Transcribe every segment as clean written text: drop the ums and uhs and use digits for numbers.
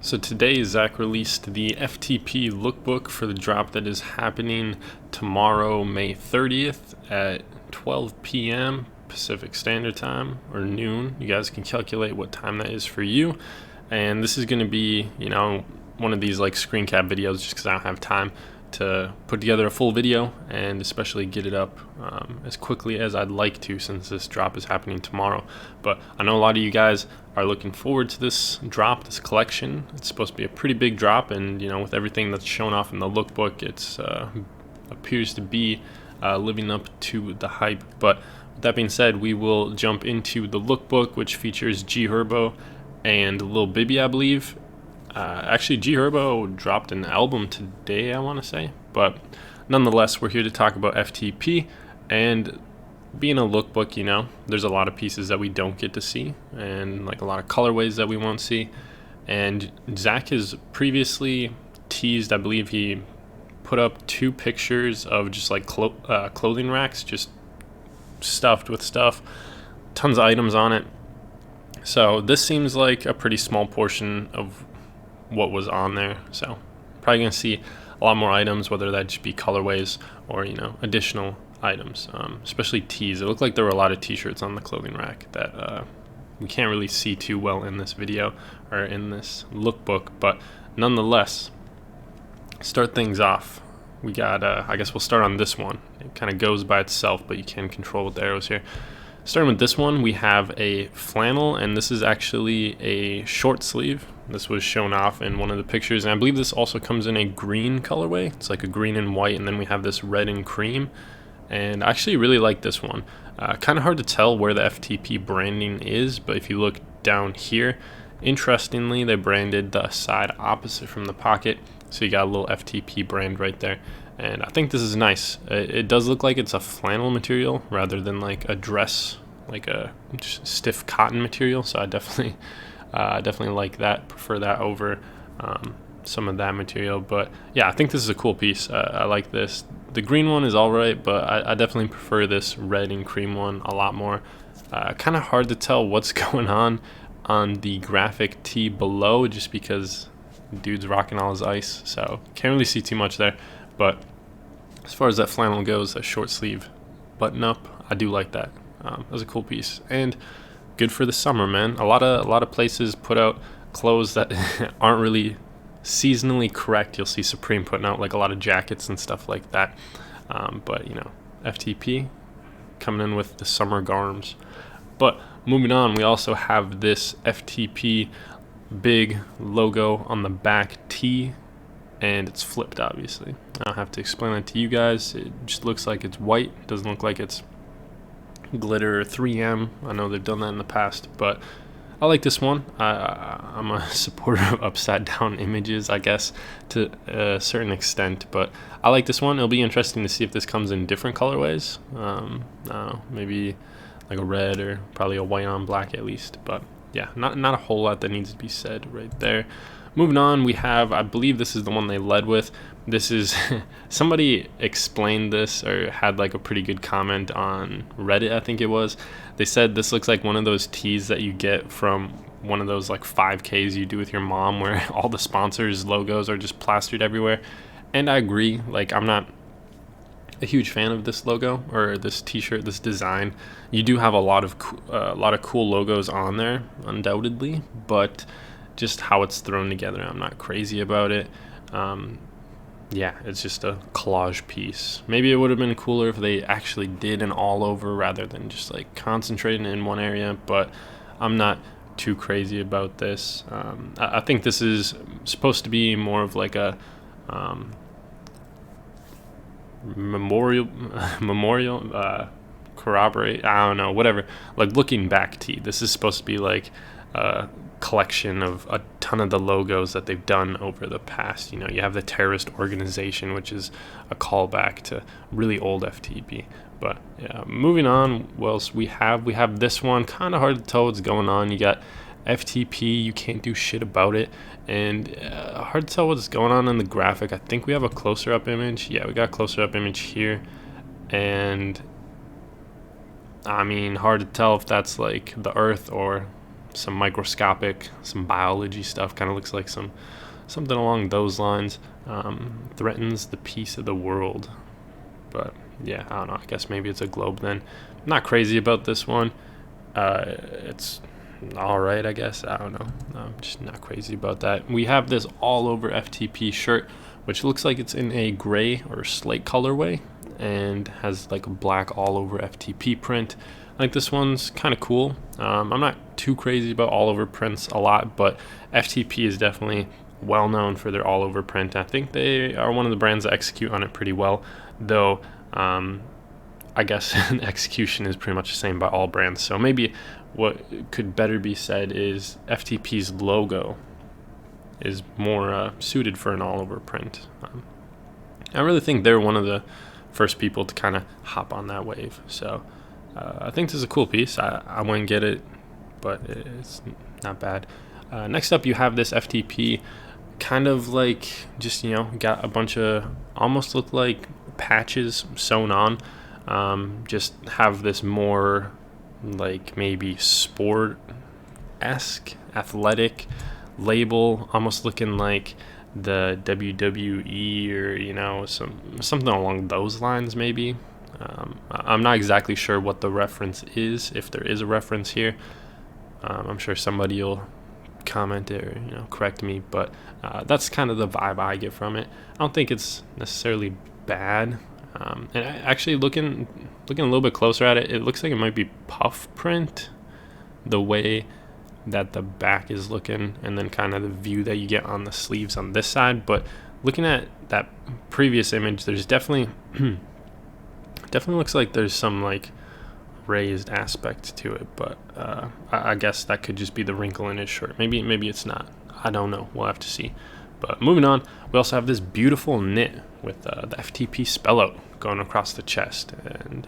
So today, Zach released the FTP lookbook for the drop that is happening tomorrow, May 30th at 12 p.m. Pacific Standard Time, or noon. You guys can calculate what time that is for you. And this is going to be, one of these like screen cap videos just because I don't have time to put together a full video and especially get it up as quickly as I'd like to, since this drop is happening tomorrow. But I know a lot of you guys are looking forward to this drop, this collection. It's supposed to be a pretty big drop, and with everything that's shown off in the lookbook, it's appears to be living up to the hype. But with that being said, we will jump into the lookbook, which features G Herbo and Lil Bibby, I believe. Actually, G Herbo dropped an album today, I want to say. But nonetheless, we're here to talk about FTP. And being a lookbook, there's a lot of pieces that we don't get to see, and like a lot of colorways that we won't see. And Zach has previously teased, I believe he put up 2 pictures of just like clothing racks, just stuffed with stuff, tons of items on it. So this seems like a pretty small portion of what was on there. So probably gonna see a lot more items, whether that just be colorways or additional items, especially tees. It looked like there were a lot of t-shirts on the clothing rack that we can't really see too well in this video or in this lookbook. But nonetheless, start things off. We got I guess we'll start on this one. It kind of goes by itself, but you can control with the arrows here. Starting with this one, we have a flannel, and this is actually a short sleeve. This was shown off in one of the pictures, and I believe this also comes in a green colorway. It's like a green and white, and then we have this red and cream. And I actually really like this one. Kind of hard to tell where the FTP branding is, but if you look down here, interestingly, they branded the side opposite from the pocket, so you got a little FTP brand right there. And I think this is nice. It does look like it's a flannel material rather than like a dress, like a stiff cotton material. So I definitely like that. Prefer that over some of that material. But yeah, I think this is a cool piece. I like this. The green one is all right, but I definitely prefer this red and cream one a lot more. Kind of hard to tell what's going on the graphic tee below, just because dude's rocking all his ice. So can't really see too much there. But as far as that flannel goes, that short sleeve button up, I do like that. That was a cool piece, and good for the summer, man. A lot of places put out clothes that aren't really seasonally correct. You'll see Supreme putting out like a lot of jackets and stuff like that. But FTP coming in with the summer garms. But moving on, we also have this FTP big logo on the back tee, and it's flipped, obviously. I don't have to explain that to you guys. It just looks like it's white. It doesn't look like it's glitter or 3M. I know they've done that in the past, but I like this one. I'm a supporter of upside down images, I guess, to a certain extent, but I like this one. It'll be interesting to see if this comes in different colorways. I don't know, maybe like a red or probably a white on black at least. But yeah, not a whole lot that needs to be said right there. Moving on, we have, I believe this is the one they led with. This is, somebody explained this or had like a pretty good comment on Reddit, I think it was. They said this looks like one of those tees that you get from one of those like 5Ks you do with your mom, where all the sponsors' logos are just plastered everywhere. And I agree, like I'm not a huge fan of this logo or this t-shirt, this design. You do have a lot of cool logos on there, undoubtedly, but just how it's thrown together, I'm not crazy about it. Yeah, it's just a collage piece. Maybe it would have been cooler if they actually did an all over rather than just like concentrating in one area, but I'm not too crazy about this. I think this is supposed to be more of like a memorial corroborate, I don't know, whatever, like looking back tee. This is supposed to be like a collection of a ton of the logos that they've done over the past. You have the terrorist organization, which is a callback to really old FTP. But yeah, moving on, what else we have this one. Kind of hard to tell what's going on. You got FTP, you can't do shit about it, and hard to tell what's going on in the graphic. I think we have a closer up image. Yeah, we got a closer up image here, and I mean, hard to tell if that's like the earth or some microscopic, some biology stuff. Kind of looks like something along those lines. Threatens the peace of the world. But yeah, I don't know. I guess maybe it's a globe then. Not crazy about this one. It's all right, I guess. I don't know. I'm just not crazy about that. We have this all over FTP shirt, which looks like it's in a gray or slate colorway and has like a black all over FTP print. I think this one's kind of cool. I'm not too crazy about all over prints a lot, but FTP is definitely well known for their all over print. I think they are one of the brands that execute on it pretty well, though. I guess execution is pretty much the same by all brands. So maybe what could better be said is FTP's logo is more suited for an all over print. I really think they're one of the first people to kind of hop on that wave. So I think this is a cool piece. I wouldn't get it, but it's not bad. Next up, you have this FTP, kind of like just, got a bunch of almost look like patches sewn on. Just have this more like maybe sport-esque, athletic label, almost looking like the WWE or something along those lines maybe. I'm not exactly sure what the reference is, if there is a reference here. I'm sure somebody will comment it or correct me, but that's kind of the vibe I get from it. I don't think it's necessarily bad. And actually looking a little bit closer at it, it looks like it might be puff print, the way that the back is looking, and then kind of the view that you get on the sleeves on this side. But looking at that previous image, there's definitely looks like there's some like raised aspect to it, but I guess that could just be the wrinkle in his shirt. Maybe it's not. I don't know. We'll have to see. But moving on, we also have this beautiful knit with the FTP spell out going across the chest, and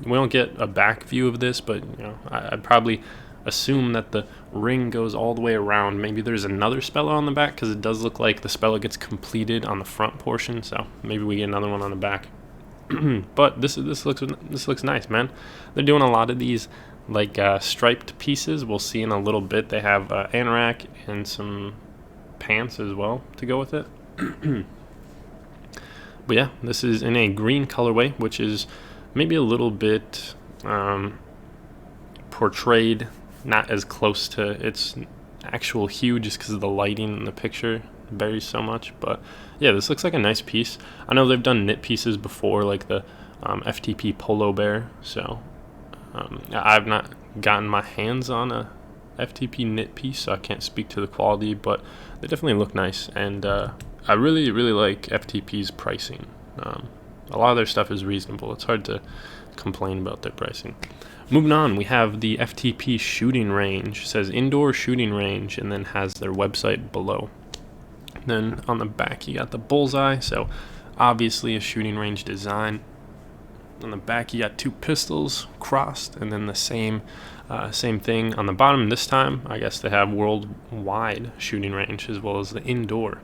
we don't get a back view of this, but I'd probably assume that the ring goes all the way around. Maybe there's another spell out on the back, because it does look like the spell out gets completed on the front portion, so maybe we get another one on the back. But this looks nice, man. They're doing a lot of these like striped pieces. We'll see in a little bit. They have anorak and some pants as well to go with it. But yeah, this is in a green colorway, which is maybe a little bit portrayed not as close to its actual hue, just because of the lighting in the picture varies so much. But yeah, this looks like a nice piece. I know they've done knit pieces before, like the FTP Polo Bear, so I've not gotten my hands on a FTP knit piece, so I can't speak to the quality, but they definitely look nice, and I really like FTP's pricing. A lot of their stuff is reasonable. It's hard to complain about their pricing. Moving on, we have the FTP shooting range. It says indoor shooting range, and then has their website below. Then on the back you got the bullseye, so obviously a shooting range design. On the back you got two pistols crossed, and then the same thing on the bottom. This time I guess they have worldwide shooting range as well as the indoor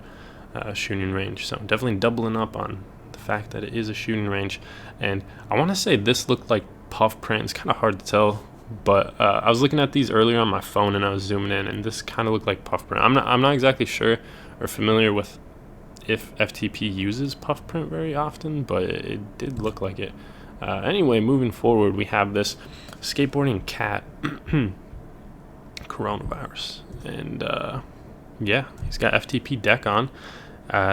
shooting range, so definitely doubling up on the fact that it is a shooting range. And I want to say this looked like puff print. It's kind of hard to tell, but I was looking at these earlier on my phone and I was zooming in, and this kind of looked like puff print. I'm not exactly sure or familiar with if FTP uses puff print very often, but it did look like it. Anyway, moving forward, we have this skateboarding cat coronavirus, and yeah, he's got FTP deck on.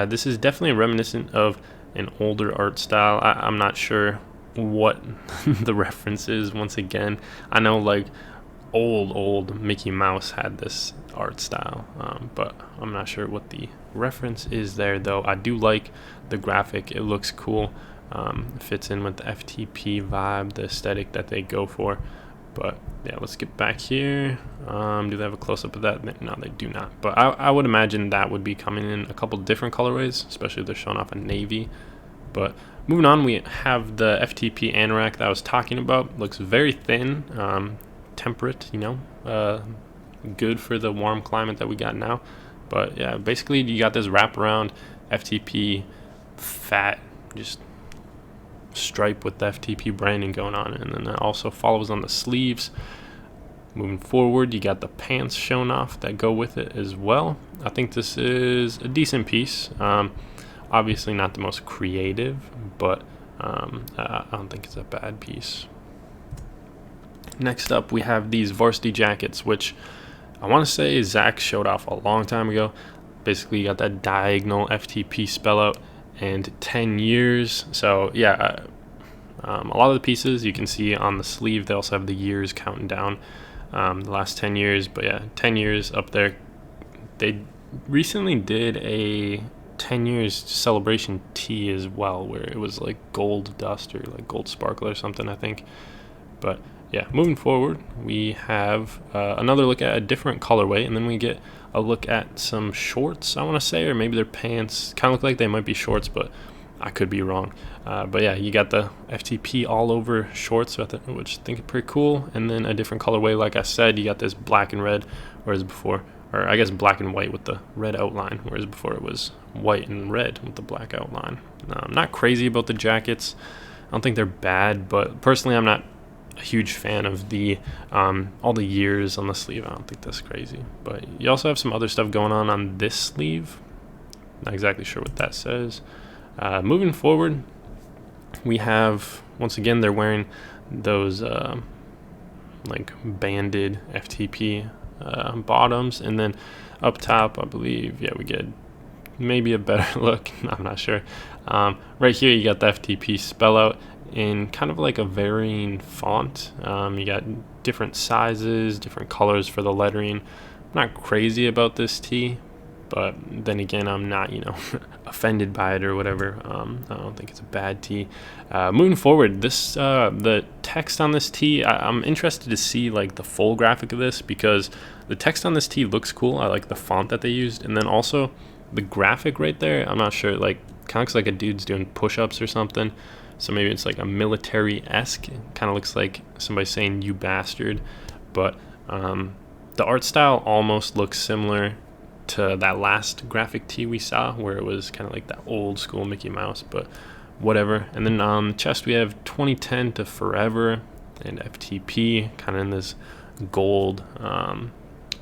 This is definitely reminiscent of an older art style. I'm not sure what the reference is. Once again, I know like old Mickey Mouse had this art style, but I'm not sure what the reference is there, though. I do like the graphic. It looks cool. Fits in with the FTP vibe, the aesthetic that they go for. But yeah, let's get back here. Do they have a close-up of that? No, they do not. But I would imagine that would be coming in a couple different colorways, especially if they're showing off a navy. But moving on, we have the FTP anorak that I was talking about. Looks very thin, temperate, good for the warm climate that we got now. But yeah, basically you got this wraparound FTP fat, just stripe with the FTP branding going on, and then that also follows on the sleeves. Moving forward, you got the pants shown off that go with it as well. I think this is a decent piece. Obviously not the most creative, but I don't think it's a bad piece. Next up, we have these Varsity jackets, which I want to say Zach showed off a long time ago. Basically, you got that diagonal FTP spell out and 10 years. So yeah, a lot of the pieces you can see on the sleeve, they also have the years counting down, the last 10 years. But yeah, 10 years up there. They recently did a 10 years celebration tee as well, where it was like gold dust or like gold sparkle or something, I think. But yeah, moving forward, we have another look at a different colorway, and then we get a look at some shorts, I want to say, or maybe they're pants. Kind of look like they might be shorts, but I could be wrong. But yeah, you got the FTP all over shorts, which I think are pretty cool. And then a different colorway, like I said, you got this black and red, whereas before, or I guess black and white with the red outline, whereas before it was white and red with the black outline. I'm not crazy about the jackets. I don't think they're bad, but personally I'm not a huge fan of the all the years on the sleeve. I don't think that's crazy. But you also have some other stuff going on this sleeve. Not exactly sure what that says. Moving forward, we have, once again, they're wearing those like banded FTP bottoms, and then up top, I believe, yeah, we get maybe a better look. I'm not sure. Right here, you got the FTP spell out in kind of like a varying font. You got different sizes, different colors for the lettering. I'm not crazy about this tee, but then again, I'm not, offended by it or whatever. I don't think it's a bad tee. Moving forward, this the text on this tee, I'm interested to see like the full graphic of this, because the text on this tee looks cool. I like the font that they used, and then also the graphic right there. I'm not sure, like kind of looks like a dude's doing push-ups or something. So maybe it's like a military-esque. Kind of looks like somebody saying "you bastard," but the art style almost looks similar to that last graphic tee we saw, where it was kind of like that old school Mickey Mouse, but whatever. And then on the chest we have 2010 to forever and FTP, kind of in this gold,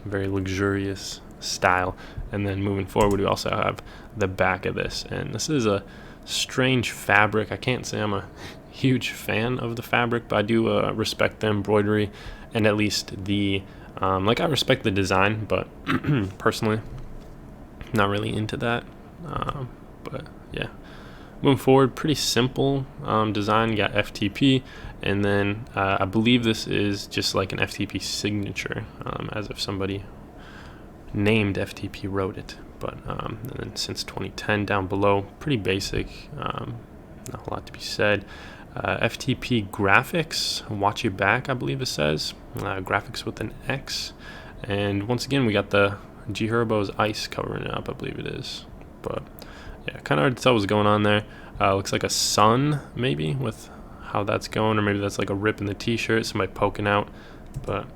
very luxurious style. And then moving forward, we also have the back of this, and this is a strange fabric. I can't say I'm a huge fan of the fabric, but I do respect the embroidery, and at least the like I respect the design, but personally not really into that. But yeah, moving forward, pretty simple design. You got FTP, and then I believe this is just like an FTP signature, as if somebody named FTP wrote it. But and then since 2010 down below, pretty basic, not a lot to be said. FTP graphics, watch your back, I believe it says. Graphics with an X. And once again, we got the G Herbo's ice covering it up, I believe it is. But yeah, kind of hard to tell what's going on there. Looks like a sun, maybe, with how that's going, or maybe that's like a rip in the t-shirt, somebody poking out. But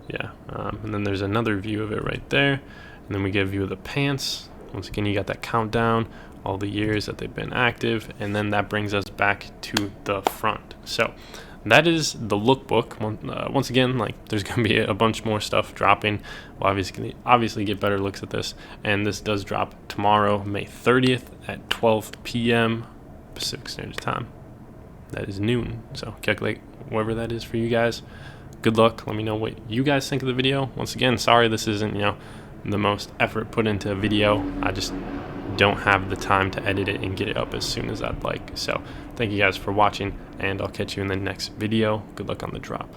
yeah, and then there's another view of it right there. And then we get a view of the pants. Once again, you got that countdown, all the years that they've been active, and then that brings us back to the front. So that is the lookbook. Once again, like, there's gonna be a bunch more stuff dropping. We'll obviously get better looks at this, and this does drop tomorrow, May 30th at 12 p.m. Pacific Standard Time. That is noon, so calculate whatever that is for you guys. Good luck. Let me know what you guys think of the video. Once again, sorry this isn't the most effort put into a video. I just don't have the time to edit it and get it up as soon as I'd like. So thank you guys for watching, and I'll catch you in the next video. Good luck on the drop.